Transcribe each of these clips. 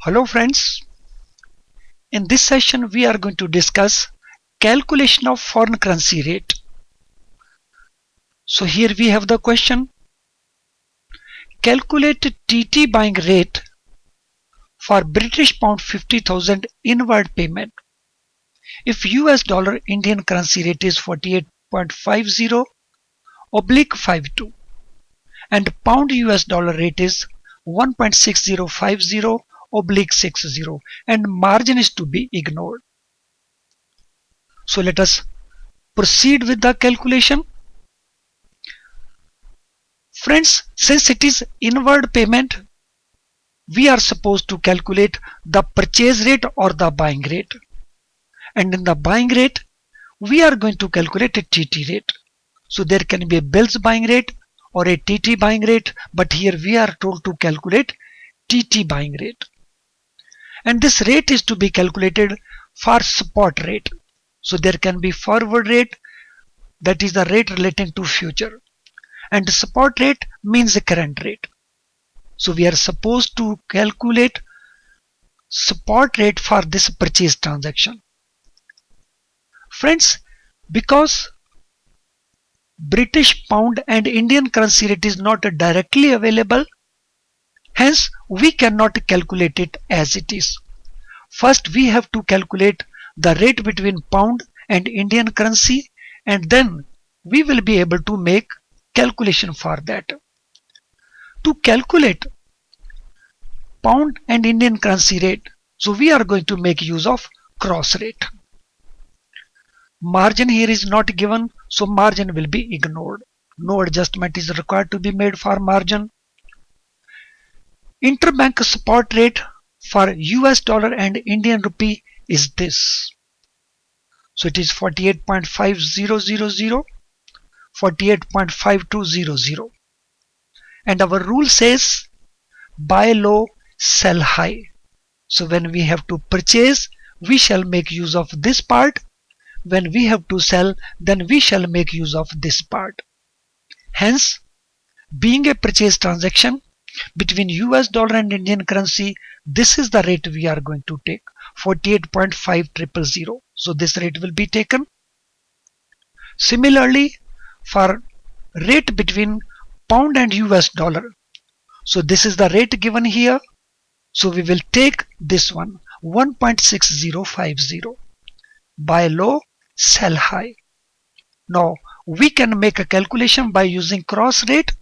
Hello friends, in this session we are going to discuss calculation of foreign currency rate. So here we have the question. Calculate TT buying rate for British pound 50,000 inward payment. If US dollar Indian currency rate is 48.50/52 and pound US dollar rate is 1.6050/60 and margin is to be ignored. So let us proceed with the calculation. Friends, since it is inward payment, we are supposed to calculate the purchase rate or the buying rate. And in the buying rate, we are going to calculate a TT rate. So there can be a bills buying rate or a TT buying rate, but here we are told to calculate TT buying rate. And this rate is to be calculated for spot rate. So there can be forward rate, that is the rate relating to future. And spot rate means the current rate. So we are supposed to calculate spot rate for this purchase transaction. Friends, because British pound and Indian currency rate is not directly available, hence we cannot calculate it as it is. First we have to calculate the rate between pound and Indian currency, and then we will be able to make calculation for that. To calculate pound and Indian currency rate, so we are going to make use of cross rate. Margin here is not given, so margin will be ignored. No adjustment is required to be made for margin. Interbank spot rate for US dollar and Indian rupee is this. So it is 48.5000, 48.5200. And our rule says buy low, sell high. So when we have to purchase, we shall make use of this part. When we have to sell, then we shall make use of this part. Hence, being a purchase transaction between US dollar and Indian currency, this is the rate we are going to take, 48.5000. So this rate will be taken. Similarly, for rate between pound and US dollar, so this is the rate given here. So we will take this one, 1.6050. Buy low, sell high. Now we can make a calculation by using cross rate.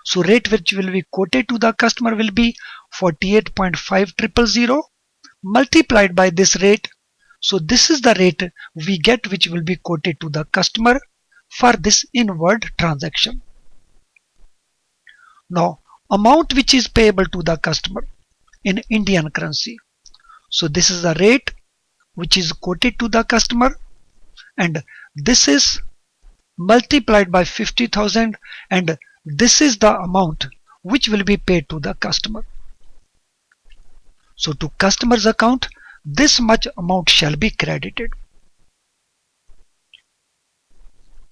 So rate which will be quoted to the customer will be 48.5000 multiplied by this rate. So this is the rate we get which will be quoted to the customer for this inward transaction. Now amount which is payable to the customer in Indian currency. So this is the rate which is quoted to the customer, and this is multiplied by 50,000, and this is the amount which will be paid to the customer. So to customer's account, this much amount shall be credited.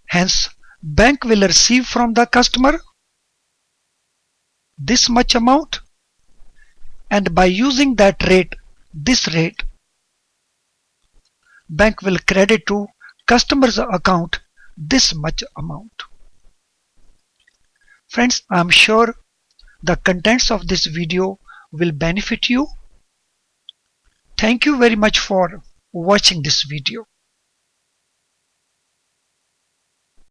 Hence, bank will receive from the customer this much amount, and by using that rate, this rate, bank will credit to customer's account this much amount. Friends, I am sure the contents of this video will benefit you. Thank you very much for watching this video.